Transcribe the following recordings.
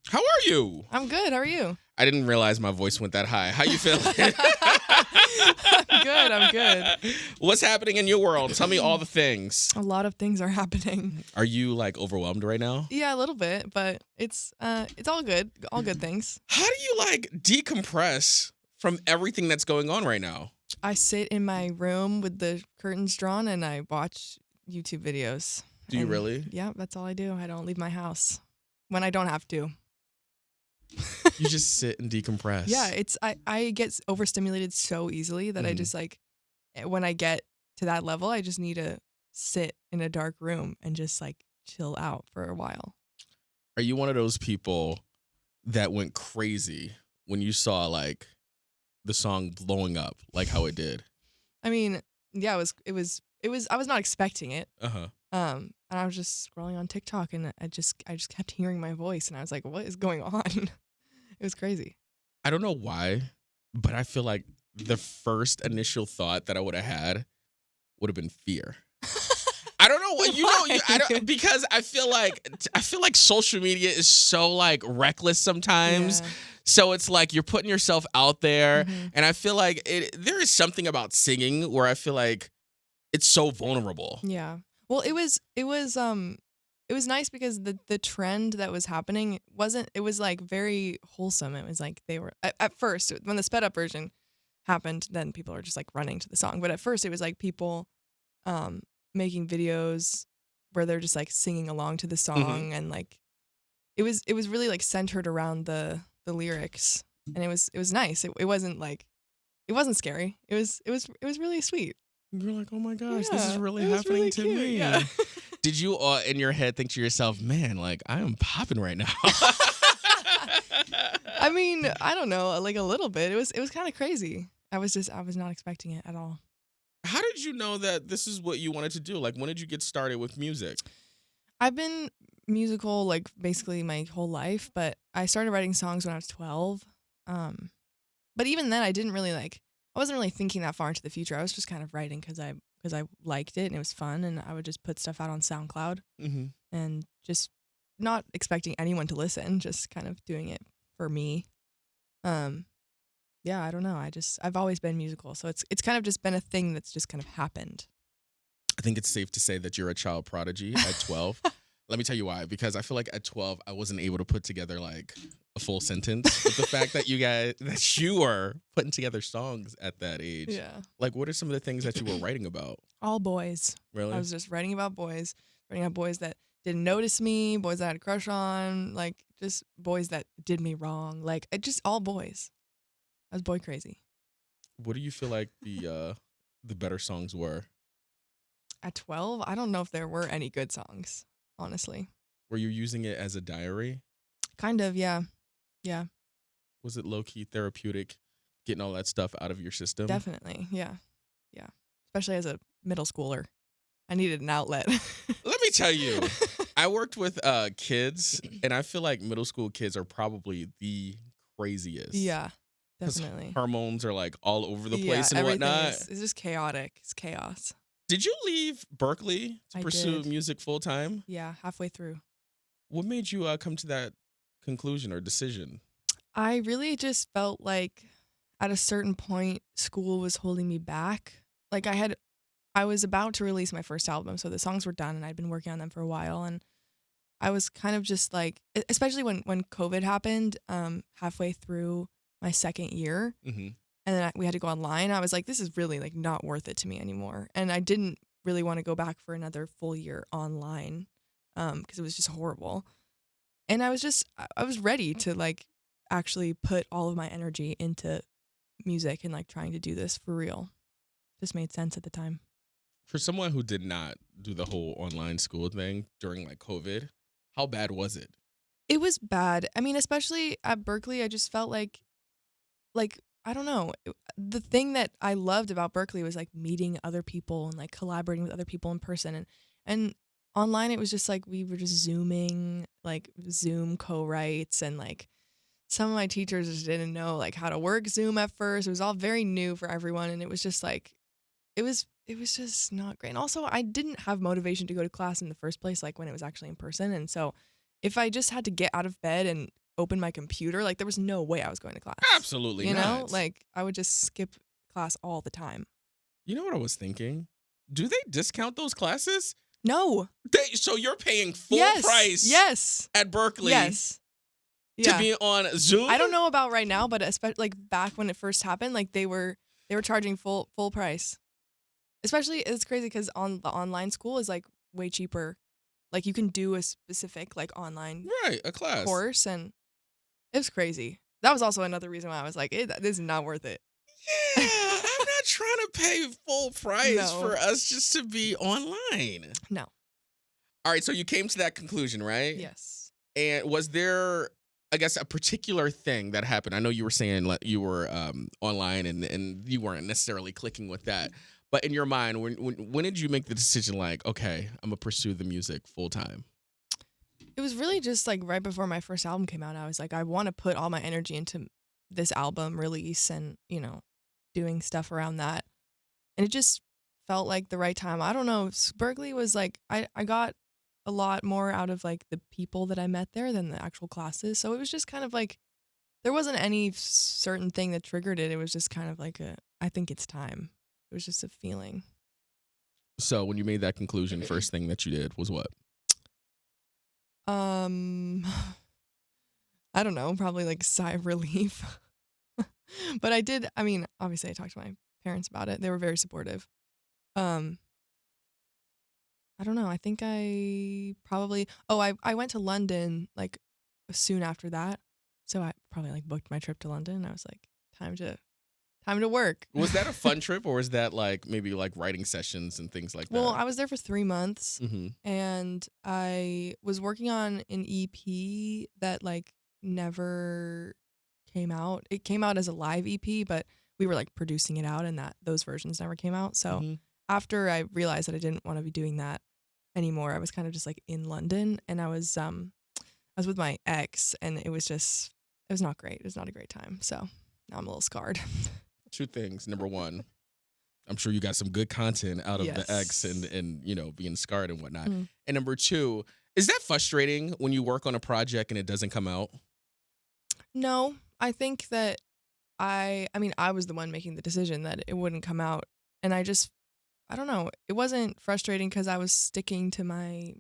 How are you? I'm good. How are you? I didn't realize my voice went that high. How you feeling? I'm good. What's happening in your world? Tell me all the things. A lot of things are happening. Are you like overwhelmed right now? Yeah, a little bit, but it's all good. All good things. How do you like decompress from everything that's going on right now? I sit in my room with the curtains drawn and I watch YouTube videos. Do you really? Yeah, that's all I do. I don't leave my house when I don't have to. You just sit and decompress. Yeah, I get overstimulated so easily that I just when I get to that level, I just need to sit in a dark room and just like chill out for a while. Are you one of those people that went crazy when you saw like the song blowing up like how it did? I mean, yeah, it was I was not expecting it. Uh-huh. And I was just scrolling on TikTok and I just kept hearing my voice and I was like, what is going on? It was crazy. I don't know why, but I feel like the first initial thought that I would have had would have been fear. I don't know what because I feel like social media is so like reckless sometimes. Yeah. So it's like you're putting yourself out there, and I feel like there is something about singing where I feel like it's so vulnerable. Yeah. Well, it was nice because the trend that was happening it was like very wholesome. It was like they were at first when the sped up version happened, then people are just like running to the song. But at first it was like people making videos where they're just like singing along to the song and like it was really like centered around the lyrics and it was nice. It wasn't scary. It was really sweet. You're like, oh my gosh, this is Yeah, really it was happening really to cute, me. yeah. Did you in your head think to yourself, man, like I am popping right now? I mean, I don't know, like a little bit. It was kind of crazy. I was not expecting it at all. How did you know that this is what you wanted to do? Like, when did you get started with music? I've been musical like basically my whole life, but I started writing songs when I was 12. But even then I wasn't really thinking that far into the future. I was just kind of writing because I liked it and it was fun and I would just put stuff out on SoundCloud and just not expecting anyone to listen, just kind of doing it for me. Yeah, I don't know. I've always been musical, so it's kind of just been a thing that's just kind of happened. I think it's safe to say that you're a child prodigy at 12. Let me tell you why. Because I feel like at 12, I wasn't able to put together like a full sentence. But the fact that you are putting together songs at that age. Yeah. Like, what are some of the things that you were writing about? All boys. Really? I was just writing about boys that didn't notice me, boys that I had a crush on, like just boys that did me wrong. Like just all boys. I was boy crazy. What do you feel like the better songs were? At 12, I don't know if there were any good songs, honestly. Were you using it as a diary? Kind of, yeah. Yeah. Was it low-key therapeutic, getting all that stuff out of your system? Definitely, yeah. Yeah. Especially as a middle schooler. I needed an outlet. Let me tell you, I worked with kids, and I feel like middle school kids are probably the craziest. Yeah, definitely. Hormones are like all over the place and whatnot. It's just chaotic. It's chaos. Did you leave Berkeley to pursue did. music full time? Yeah, halfway through. What made you come to that conclusion or decision? I really just felt like at a certain point, school was holding me back. Like I was about to release my first album, so the songs were done and I'd been working on them for a while. And I was kind of just like, especially when COVID happened, halfway through my second year, and then we had to go online. I was like, this is really like not worth it to me anymore. And I didn't really want to go back for another full year online because it was just horrible. And I was ready to like actually put all of my energy into music and like trying to do this for real. Just made sense at the time. For someone who did not do the whole online school thing during like COVID, how bad was it? It was bad. I mean, especially at Berkeley, I just felt like I don't know. The thing that I loved about Berkeley was like meeting other people and like collaborating with other people in person and online it was just like we were just Zooming, like Zoom co-writes, and like some of my teachers just didn't know like how to work Zoom at first. It was all very new for everyone and it was just like it was just not great. And also I didn't have motivation to go to class in the first place like when it was actually in person. And so if I just had to get out of bed and open my computer, like there was no way I was going to class. Absolutely You know, not. like I would just skip class all the time. You know what I was thinking? Do they discount those classes? No. So you're paying full Yes. price Yes. at Berkeley Yes. to Yeah. be on Zoom? I don't know about right now, but especially like back when it first happened, like they were charging full price. Especially it's crazy because on the online school is like way cheaper. Like you can do a specific like online Right, a class. course, and it was crazy. That was also another reason why I was like, this is not worth it. Yeah, I'm not trying to pay full price No. for us just to be online. No. All right, so you came to that conclusion, right? Yes. And was there, I guess, a particular thing that happened? I know you were saying like, you were online and you weren't necessarily clicking with that. But in your mind, when did you make the decision like, okay, I'm going to pursue the music full time? It was really just like right before my first album came out. I was like, I want to put all my energy into this album release and, you know, doing stuff around that. And it just felt like the right time. I don't know. Berkeley was like, I got a lot more out of like the people that I met there than the actual classes. So it was just kind of like, there wasn't any certain thing that triggered it. It was just kind of like I think it's time. It was just a feeling. So when you made that conclusion, first thing that you did was what? I don't know, probably like sigh of relief. But I did, I mean, obviously I talked to my parents about it. They were very supportive. I don't know. I think I probably, I went to London like soon after that. So I probably like booked my trip to London. I was like, time to work. Was that a fun trip, or was that like maybe like writing sessions and things like that? Well, I was there for 3 months, Mm-hmm. and I was working on an EP that like never came out. It came out as a live EP, but we were like producing it out, and those versions never came out. So after I realized that I didn't want to be doing that anymore, I was kind of just like in London, and I was with my ex, and it was not great. It was not a great time. So now I'm a little scarred. Two things. Number one, I'm sure you got some good content out of Yes. the ex and you know, being scarred and whatnot. Mm. And number two, is that frustrating when you work on a project and it doesn't come out? No, I think that I mean, I was the one making the decision that it wouldn't come out. And I don't know, it wasn't frustrating because I was sticking to my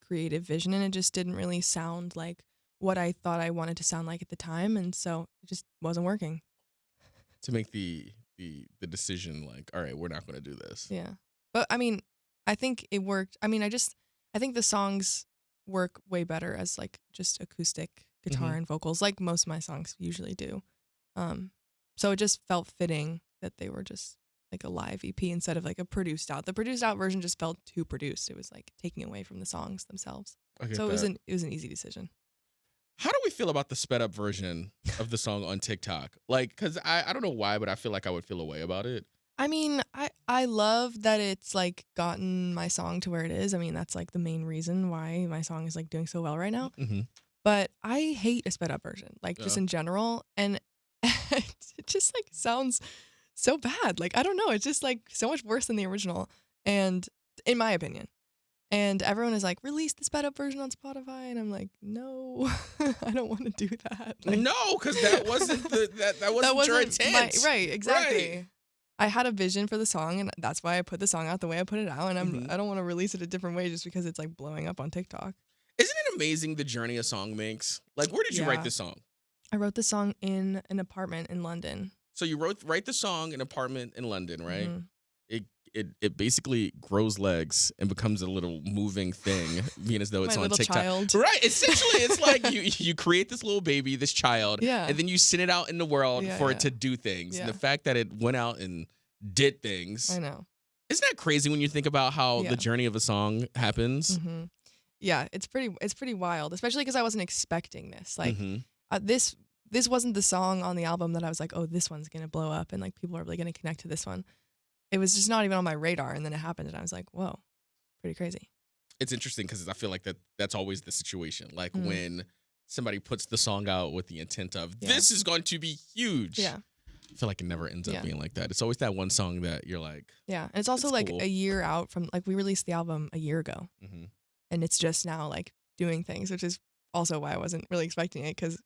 creative vision, and it just didn't really sound like what I thought I wanted to sound like at the time. And so it just wasn't working. To make the decision like, all right, we're not going to do this. Yeah. But I mean, I think it worked. I mean, I think the songs work way better as like just acoustic guitar and vocals, like most of my songs usually do. So it just felt fitting that they were just like a live EP instead of like a produced out. The produced out version just felt too produced. It was like taking away from the songs themselves. So it was an easy decision. How do we feel about the sped up version of the song on TikTok? Like, because I don't know why, but I feel like I would feel a way about it. I mean, I love that it's like gotten my song to where it is. I mean, that's like the main reason why my song is like doing so well right now. Mm-hmm. But I hate a sped up version, like just in general. And it just like sounds so bad. Like, I don't know. It's just like so much worse than the original. And in my opinion. And everyone is like, release the sped up version on Spotify. And I'm like, no, I don't want to do that. Like, No, because that wasn't that wasn't your intent. Right, exactly. Right. I had a vision for the song, and that's why I put the song out the way I put it out. And I don't want to release it a different way just because it's like blowing up on TikTok. Isn't it amazing the journey a song makes? Like, where did you write this song? I wrote the song in an apartment in London. So you write the song in an apartment in London, right? Mm-hmm. It basically grows legs and becomes a little moving thing, being as though it's My on little TikTok. child. Right. Essentially, it's like you create this little baby, this child, and then you send it out in the world for it to do things. Yeah. And the fact that it went out and did things. I know. Isn't that crazy when you think about how the journey of a song happens? Mm-hmm. Yeah, it's pretty wild, especially because I wasn't expecting this. Like this wasn't the song on the album that I was like, oh, this one's gonna blow up and like people are really gonna connect to this one. It was just not even on my radar, and then it happened, and I was like, whoa, pretty crazy. It's interesting because I feel like that's always the situation. Like when somebody puts the song out with the intent of this is going to be huge. Yeah. I feel like it never ends up being like that. It's always that one song that you're like. Yeah, and it's also like cool. a year out from like we released the album a year ago, and it's just now like doing things, which is also why I wasn't really expecting it because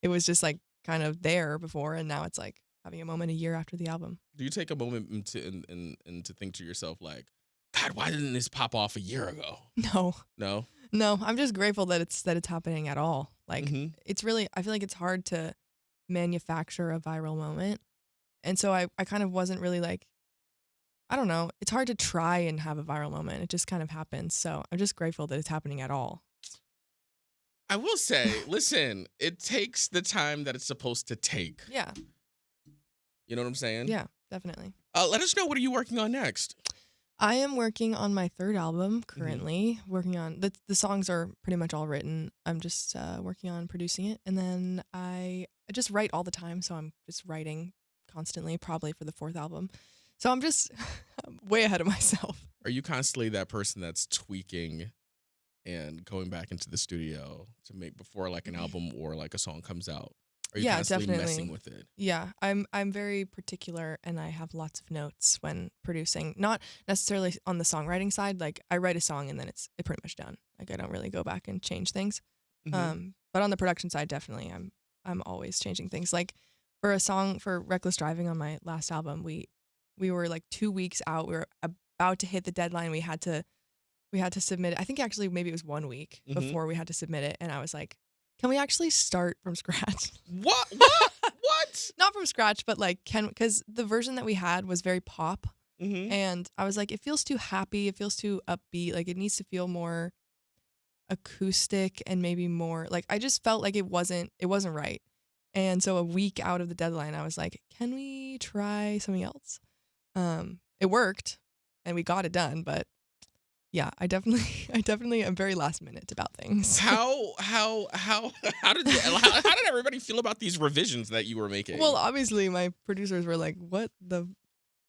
it was just like kind of there before, and now it's like having a moment a year after the album. Do you take a moment and to think to yourself like, God, why didn't this pop off a year ago? No. No. No, I'm just grateful that it's happening at all. Like Mhm. it's really, I feel like it's hard to manufacture a viral moment. And so I kind of wasn't really like, I don't know, it's hard to try and have a viral moment. It just kind of happens. So I'm just grateful that it's happening at all. I will say, listen, it takes the time that it's supposed to take. Yeah. You know what I'm saying? Yeah, definitely. Let us know, what are you working on next? I am working on my third album currently, working on the songs are pretty much all written. I'm just working on producing it. And then I just write all the time. So I'm just writing constantly, probably for the fourth album. So I'm just I'm way ahead of myself. Are you constantly that person that's tweaking and going back into the studio to make before like an album or like a song comes out? Are you Yeah, constantly definitely. messing with it? Yeah, I'm very particular and I have lots of notes when producing. Not necessarily on the songwriting side. Like I write a song and then it's pretty much done. Like I don't really go back and change things. Mhm. But on the production side, definitely I'm always changing things. Like for a song for Reckless Driving on my last album, we were like 2 weeks out. We were about to hit the deadline. We had to submit it. I think actually maybe it was 1 week Mhm. before we had to submit it, and I was like, "Can we actually start from scratch?" What? What? Not from scratch, but like because the version that we had was very pop, Mhm. and I was like, it feels too happy, it feels too upbeat, like it needs to feel more acoustic and maybe more like I just felt like it wasn't right. And so a week out of the deadline, I was like, can we try something else? It worked, and we got it done, but yeah, I definitely am very last minute about things. How did everybody feel about these revisions that you were making? Well, obviously my producers were like, "What the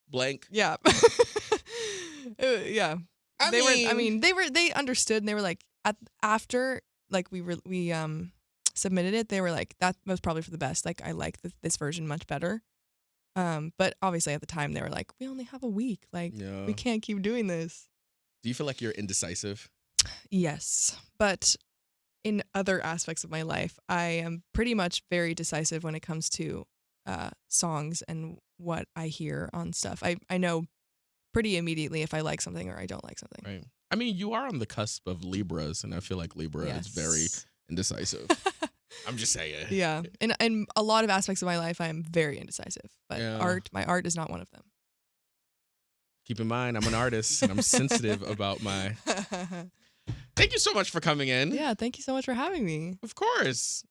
Blank. yeah." Yeah. They understood and they were like after like we submitted it, they were like that was probably for the best. Like I like this version much better. But obviously at the time they were like, "We only have a week. Like Yeah. we can't keep doing this." Do you feel like you're indecisive? Yes, but in other aspects of my life, I am pretty much very decisive when it comes to songs and what I hear on stuff. I know pretty immediately if I like something or I don't like something. Right. I mean, you are on the cusp of Libras, and I feel like Libra is very Yes. indecisive. I'm just saying. Yeah, in a lot of aspects of my life, I am very indecisive. But Yeah. my art is not one of them. Keep in mind, I'm an artist, and I'm sensitive about my. Thank you so much for coming in. Yeah, thank you so much for having me. Of course.